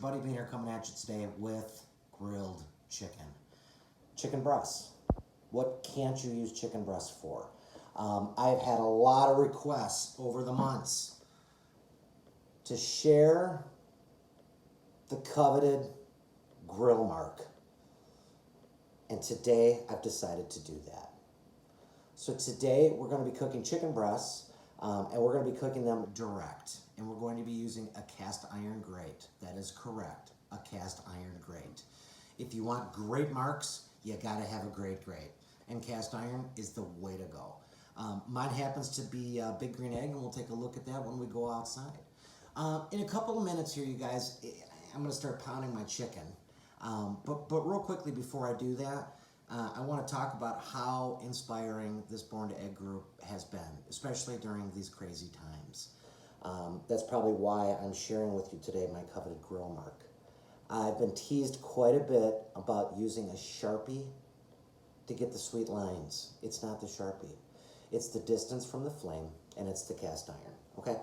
buddy Beane here coming at you today with grilled chicken. Chicken breasts. What can't you use chicken breasts for? I've had a lot of requests over the months to share the coveted grill mark. And today I've decided to do that. So today we're going to be cooking chicken breasts and we're going to be cooking them direct. And we're going to be using a cast iron grate. That is correct, a cast iron grate. If you want great marks, you got to have a great grate. And cast iron is the way to go. Mine happens to be big green egg, and we'll take a look at that when we go outside. In a couple of minutes here, you guys, I'm going to start pounding my chicken. But real quickly before I do that, I want to talk about how inspiring this Born to Egg group has been, especially during these crazy times. That's probably why I'm sharing with you today my coveted grill mark. I've been teased quite a bit about using a Sharpie to get the sweet lines. It's not the Sharpie. It's the distance from the flame, and it's the cast iron, okay?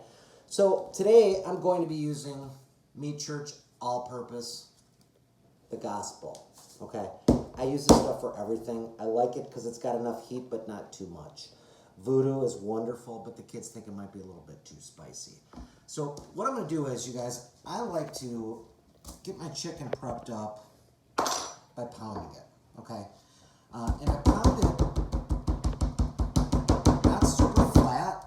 So today I'm going to be using Meat Church All-Purpose, the Gospel, okay? I use this stuff for everything. I like it because it's got enough heat, but not too much. Voodoo is wonderful, but the kids think it might be a little bit too spicy. So what I'm going to do is, you guys, I like to get my chicken prepped up by pounding it, okay? And I pound it not super flat,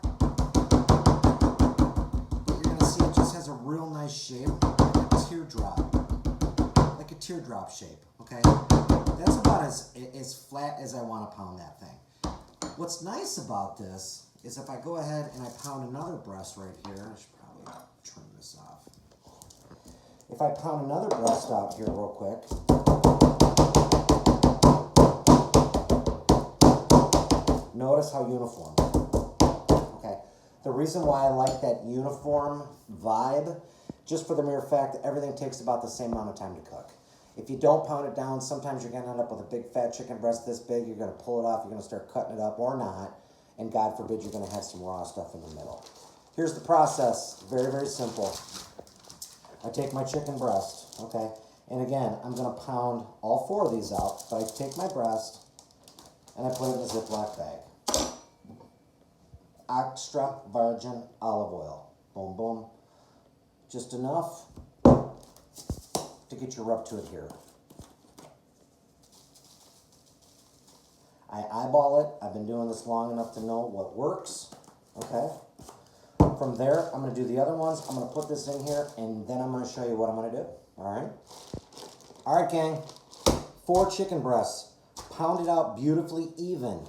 but you're going to see it just has a real nice shape, like a teardrop shape, okay? That's about as flat as I want to pound that thing. What's nice about this is if I go ahead and I pound another breast right here, I should probably trim this off. If I pound another breast out here real quick, notice how uniform. Okay, the reason why I like that uniform vibe, just for the mere fact that everything takes about the same amount of time to cook. If you don't pound it down, sometimes you're going to end up with a big fat chicken breast this big. You're going to pull it off. You're going to start cutting it up or not. And God forbid you're going to have some raw stuff in the middle. Here's the process. Very, very simple. I take my chicken breast, okay? And again, I'm going to pound all four of these out. But I take my breast and I put it in a Ziploc bag. Extra virgin olive oil. Boom, boom. Just enough to get your rub to it here. I eyeball it. I've been doing this long enough to know what works. Okay. From there, I'm going to do the other ones. I'm going to put this in here, and then I'm going to show you what I'm going to do. All right. All right, gang. 4 chicken breasts, pounded out beautifully even.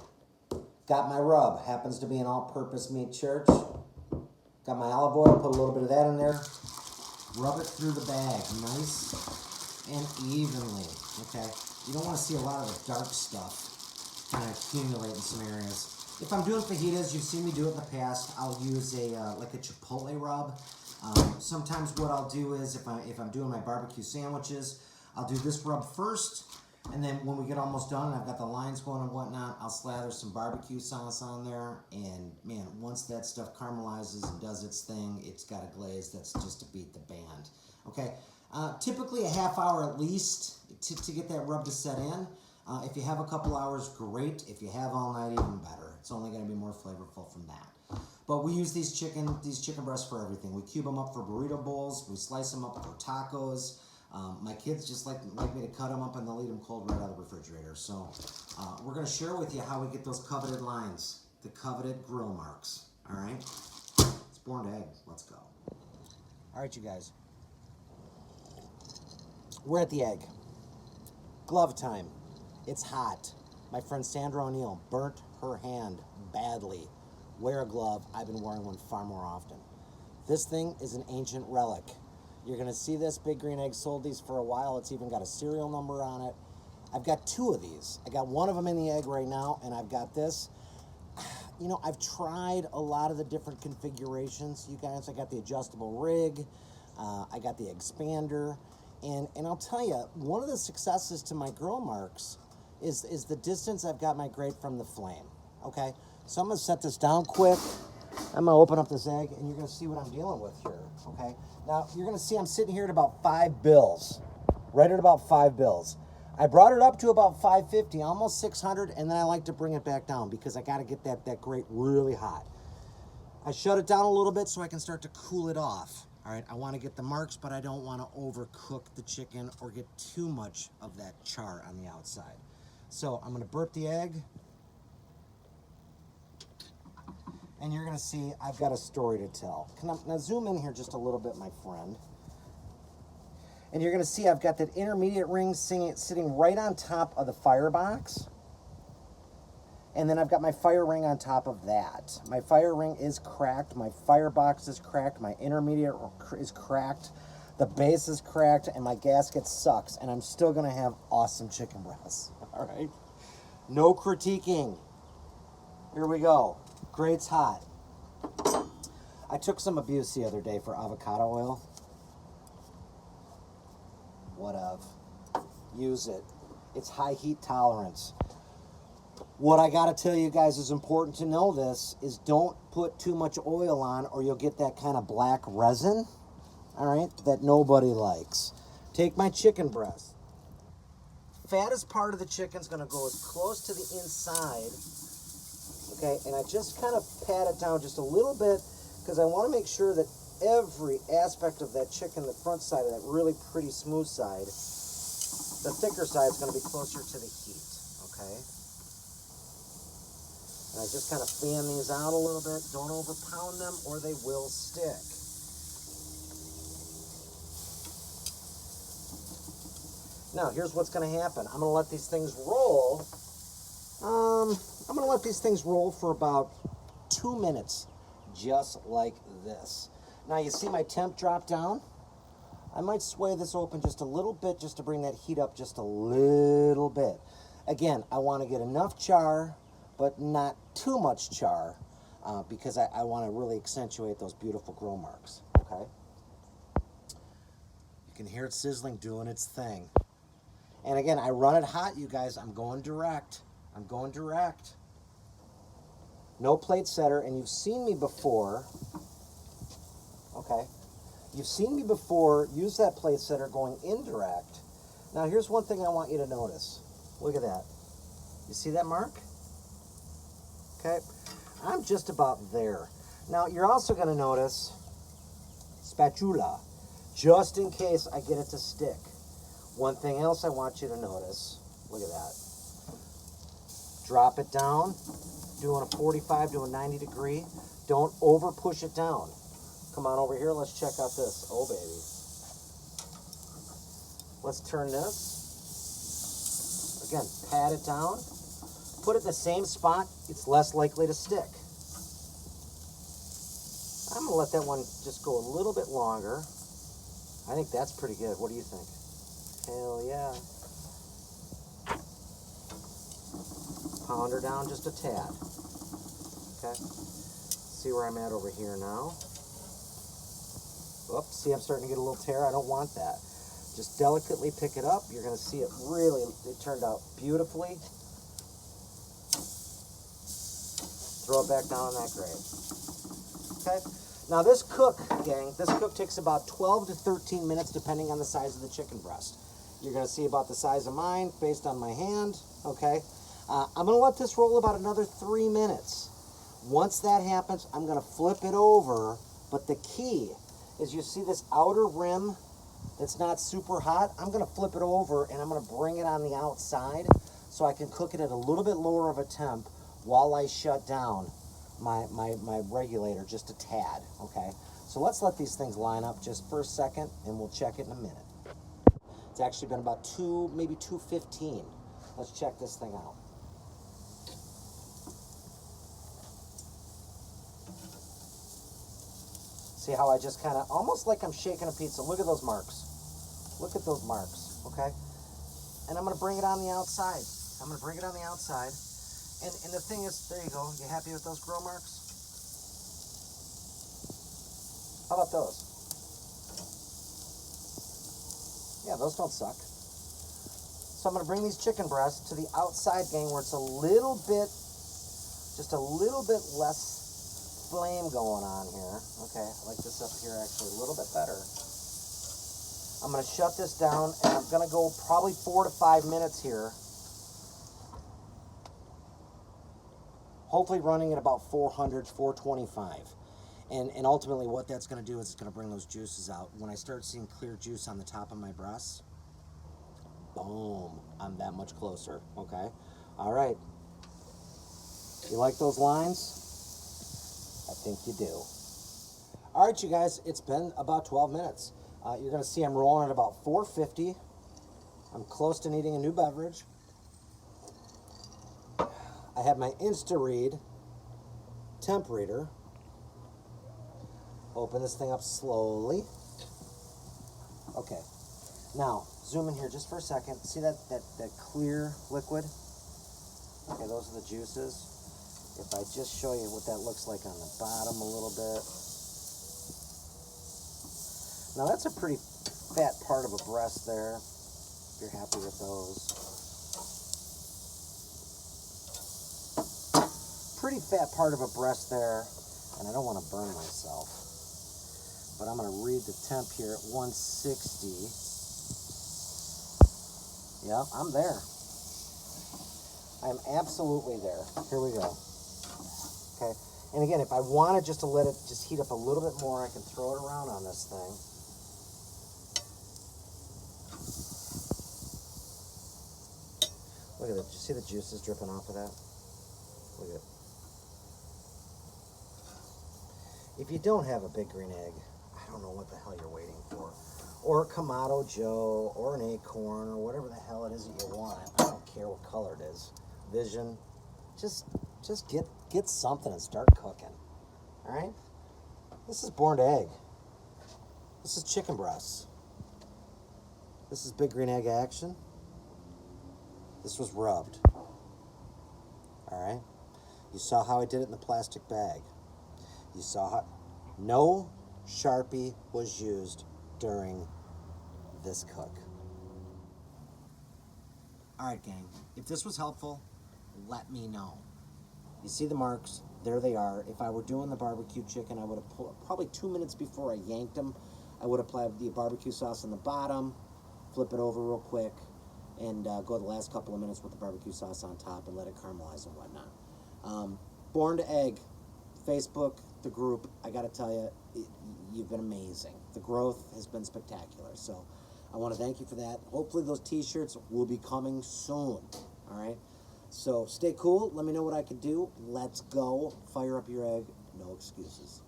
Got my rub. Happens to be an all-purpose Meat Church. Got my olive oil. Put a little bit of that in there. Rub it through the bag, nice and evenly, okay? You don't want to see a lot of the dark stuff kind of accumulate in some areas. If I'm doing fajitas, you've seen me do it in the past, I'll use like a chipotle rub. Sometimes what I'll do is, if I'm doing my barbecue sandwiches, I'll do this rub first, and then when we get almost done and I've got the lines going and whatnot, I'll slather some barbecue sauce on there, and man, once that stuff caramelizes and does its thing, it's got a glaze that's just to beat the band. Okay, typically a half hour at least to get that rub to set in. If you have a couple hours, great. If you have all night, even better. It's only going to be more flavorful from that. But we use these chicken breasts for everything. We cube them up for burrito bowls. We slice them up for tacos. My kids just like me to cut them up, and they'll eat them cold right out of the refrigerator. So we're going to share with you how we get those coveted lines, the coveted grill marks. All right? It's Born to Egg. Let's go. All right, you guys. We're at the egg. Glove time. It's hot. My friend Sandra O'Neill burnt her hand badly. Wear a glove. I've been wearing one far more often. This thing is an ancient relic. You're going to see this. Big Green Egg sold these for a while. It's even got a serial number on it. I've got 2 of these. I got one of them in the egg right now, and I've got this. You know, I've tried a lot of the different configurations, you guys. I got the adjustable rig. I got the expander. And I'll tell you, one of the successes to my grill marks is the distance I've got my grate from the flame. Okay? So I'm going to set this down quick. I'm gonna open up this egg and you're gonna see what I'm dealing with here, okay? Now, you're gonna see I'm sitting here at about 5 bills, right at about 5 bills. I brought it up to about 550, almost 600, and then I like to bring it back down because I gotta get that grate really hot. I shut it down a little bit so I can start to cool it off. All right, I wanna get the marks, but I don't wanna overcook the chicken or get too much of that char on the outside. So I'm gonna burp the egg. And you're gonna see I've got a story to tell. Now zoom in here just a little bit, my friend. And you're gonna see I've got that intermediate ring sitting right on top of the Firebox. And then I've got my fire ring on top of that. My fire ring is cracked, my Firebox is cracked, my intermediate is cracked, the base is cracked, and my gasket sucks, and I'm still gonna have awesome chicken breasts, all right? No critiquing. Here we go. Grate's hot. I took some abuse the other day for avocado oil. What of? Use it. It's high heat tolerance. What I gotta tell you guys is important to know this is don't put too much oil on or you'll get that kind of black resin, all right, that nobody likes. Take my chicken breast. Fattest part of the chicken's gonna go as close to the inside, okay, and I just kind of pat it down just a little bit because I wanna make sure that every aspect of that chicken, the front side of that really pretty smooth side, the thicker side is gonna be closer to the heat, okay? And I just kind of fan these out a little bit. Don't overpound them or they will stick. Now, here's what's going to happen. I'm going to let these things roll. I'm going to let these things roll for about 2 minutes, just like this. Now, you see my temp drop down? I might sway this open just a little bit just to bring that heat up just a little bit. Again, I want to get enough char, but not too much char because I want to really accentuate those beautiful grill marks, okay? You can hear it sizzling, doing its thing. And again, I run it hot, you guys. I'm going direct. I'm going direct. No plate setter, and you've seen me before, okay? You've seen me before use that plate setter going indirect. Now, here's one thing I want you to notice. Look at that. You see that mark? Okay, I'm just about there. Now, you're also going to notice spatula, just in case I get it to stick. One thing else I want you to notice, look at that. Drop it down, doing a 45 to a 90 degree. Don't over push it down. Come on over here, let's check out this. Oh, baby. Let's turn this. Again, pat it down. Put it in the same spot, it's less likely to stick. I'm gonna let that one just go a little bit longer. I think that's pretty good. What do you think? Hell yeah. Pound her down just a tad. Okay. See where I'm at over here now. Oops, see I'm starting to get a little tear. I don't want that. Just delicately pick it up. You're gonna see it really, it turned out beautifully. Throw it back down on that grate. Okay? Now this cook, gang, this cook takes about 12 to 13 minutes depending on the size of the chicken breast. You're gonna see about the size of mine based on my hand, okay? I'm gonna let this roll about another 3 minutes. Once that happens, I'm gonna flip it over, but the key is you see this outer rim that's not super hot, I'm gonna flip it over and I'm gonna bring it on the outside so I can cook it at a little bit lower of a temp while I shut down my regulator just a tad, okay? So let's let these things line up just for a second and we'll check it in a minute. It's actually been about maybe 2:15. Let's check this thing out. See how I just kind of, almost like I'm shaking a pizza. Look at those marks. Look at those marks, okay? And I'm gonna bring it on the outside. I'm gonna bring it on the outside. And the thing is, there you go. You happy with those grill marks? How about those? Yeah, those don't suck. So I'm gonna bring these chicken breasts to the outside, gang, where it's a little bit, just a little bit less flame going on here. Okay, I like this up here actually a little bit better. I'm going to shut this down, and I'm going to go probably 4 to 5 minutes here. Hopefully running at about 400, 425. And ultimately what that's going to do is it's going to bring those juices out. When I start seeing clear juice on the top of my breasts, boom, I'm that much closer, okay? All right. You like those lines? I think you do. All right, you guys, it's been about 12 minutes. You're going to see I'm rolling at about 450. I'm close to needing a new beverage. I have my InstaRead temp reader. Open this thing up slowly. Okay. Now, zoom in here just for a second. See that clear liquid? Okay, those are the juices. If I just show you what that looks like on the bottom a little bit. Now that's a pretty fat part of a breast there, if you're happy with those. Pretty fat part of a breast there, and I don't want to burn myself. But I'm going to read the temp here at 160. Yep, I'm there. I'm absolutely there. Here we go. Okay, and again, if I wanted just to let it just heat up a little bit more, I can throw it around on this thing. Look at it. Did you see the juices dripping off of that? Look at it. If you don't have a big green egg, I don't know what the hell you're waiting for. Or a Kamado Joe, or an Acorn, or whatever the hell it is that you want. I don't care what color it is. Vision. Just get something and start cooking. All right? This is born to egg. This is chicken breasts. This is big green egg action. This was rubbed. All right? You saw how I did it in the plastic bag. You saw how no Sharpie was used during this cook. All right, gang. If this was helpful, let me know. You see the marks? There they are. If I were doing the barbecue chicken, I would have pulled probably 2 minutes before I yanked them. I would apply the barbecue sauce on the bottom, flip it over real quick, and go the last couple of minutes with the barbecue sauce on top and let it caramelize and whatnot. Born to Egg, Facebook, the group, I got to tell you, you've been amazing. The growth has been spectacular. So I want to thank you for that. Hopefully those t-shirts will be coming soon. All right? So stay cool. Let me know what I can do. Let's go. Fire up your egg. No excuses.